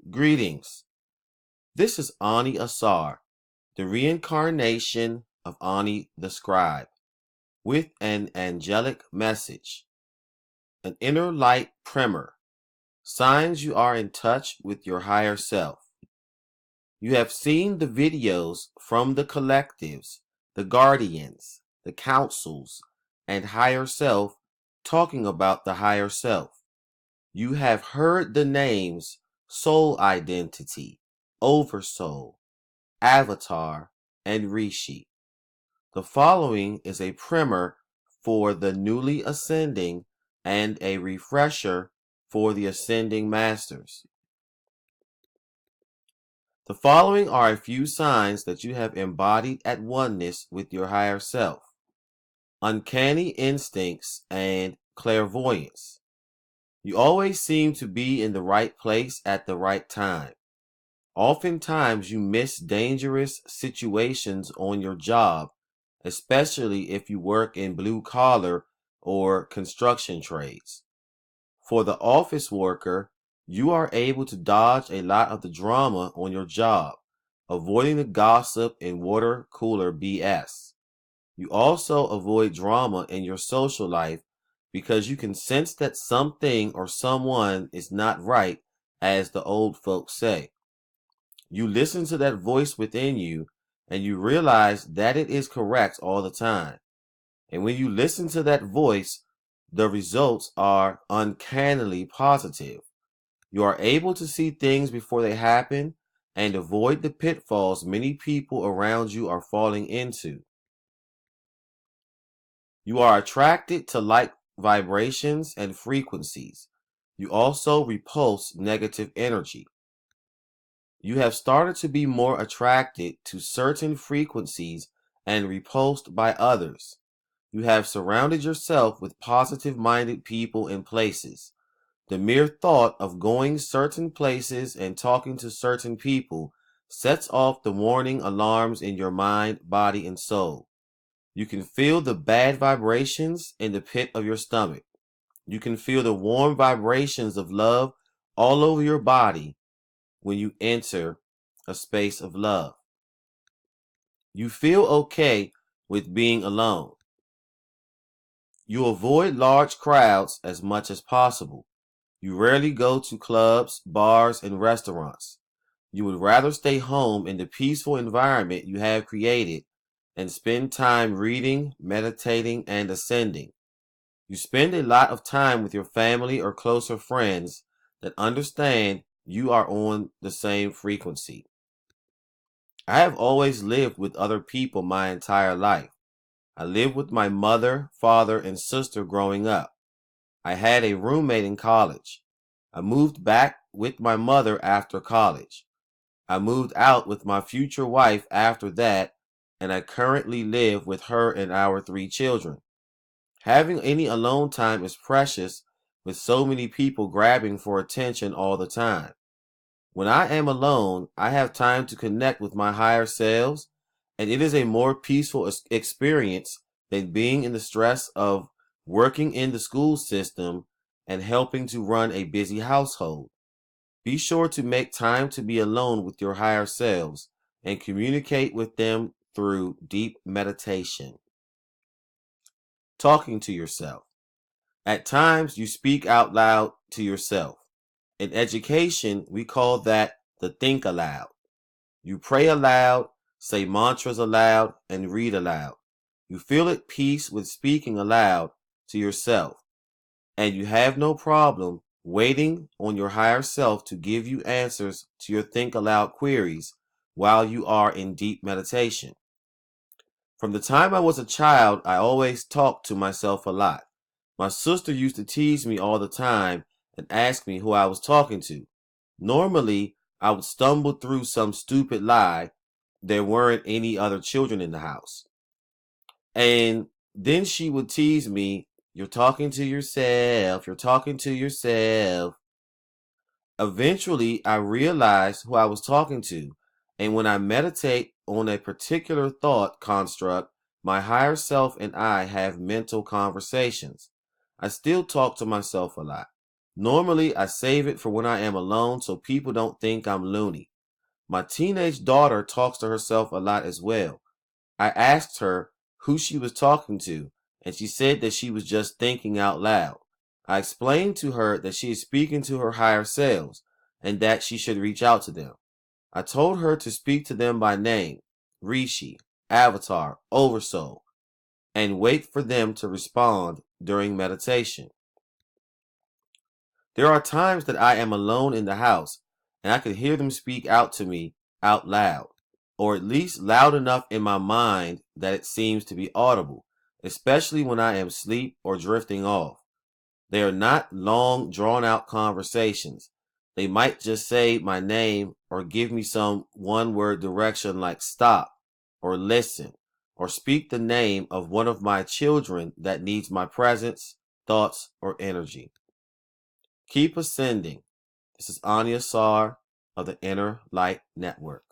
Greetings. This is Ani Asar, the reincarnation of Ani the scribe, with an angelic message, an inner light primer, signs you are in touch with your higher self. You have seen the videos from the collectives, the guardians, the councils, and higher self talking about the higher self. You have heard the names soul identity, oversoul, avatar, and Rishi. The following is a primer for the newly ascending and a refresher for the ascending masters. The following are a few signs that you have embodied at oneness with your higher self. Uncanny instincts and clairvoyance. You always seem to be in the right place at the right time. Oftentimes you miss dangerous situations on your job, especially if you work in blue collar or construction trades. For the office worker, you are able to dodge a lot of the drama on your job, avoiding the gossip and water cooler BS. You also avoid drama in your social life because you can sense that something or someone is not right, as the old folks say. You listen to that voice within you and you realize that it is correct all the time. And when you listen to that voice, the results are uncannily positive. You are able to see things before they happen and avoid the pitfalls many people around you are falling into. You are attracted to like vibrations and frequencies. You also repulse negative energy. You have started to be more attracted to certain frequencies and repulsed by others. You have surrounded yourself with positive-minded people and places. The mere thought of going certain places and talking to certain people sets off the warning alarms in your mind, body, and soul. You can feel the bad vibrations in the pit of your stomach. You can feel the warm vibrations of love all over your body when you enter a space of love. You feel okay with being alone. You avoid large crowds as much as possible. You rarely go to clubs, bars, and restaurants. You would rather stay home in the peaceful environment you have created and spend time reading, meditating, and ascending. You spend a lot of time with your family or closer friends that understand you are on the same frequency. I have always lived with other people my entire life. I lived with my mother, father, and sister growing up. I had a roommate in college. I moved back with my mother after college. I moved out with my future wife after that, and I currently live with her and our 3 children. Having any alone time is precious with so many people grabbing for attention all the time. When I am alone, I have time to connect with my higher selves, and it is a more peaceful experience than being in the stress of working in the school system and helping to run a busy household. Be sure to make time to be alone with your higher selves and communicate with them through deep meditation. Talking to yourself. At times, you speak out loud to yourself. In education, we call that the think aloud. You pray aloud, say mantras aloud, and read aloud. You feel at peace with speaking aloud to yourself, and you have no problem waiting on your higher self to give you answers to your think aloud queries while you are in deep meditation. From the time I was a child, I always talked to myself a lot. My sister used to tease me all the time and ask me who I was talking to. Normally, I would stumble through some stupid lie. There weren't any other children in the house. And then she would tease me, "You're talking to yourself, you're talking to yourself." Eventually, I realized who I was talking to, and when I meditate on a particular thought construct, my higher self and I have mental conversations. I still talk to myself a lot. Normally, I save it for when I am alone so people don't think I'm loony. My teenage daughter talks to herself a lot as well. I asked her who she was talking to, and she said that she was just thinking out loud. I explained to her that she is speaking to her higher selves and that she should reach out to them. I told her to speak to them by name, Rishi, Avatar, Oversoul, and wait for them to respond during meditation. There are times that I am alone in the house and I can hear them speak out to me out loud, or at least loud enough in my mind that it seems to be audible, especially when I am asleep or drifting off. They are not long, drawn out conversations. They might just say my name or give me some one word direction like stop or listen or speak the name of one of my children that needs my presence, thoughts, or energy. Keep ascending. This is Anya Sar of the Inner Light Network.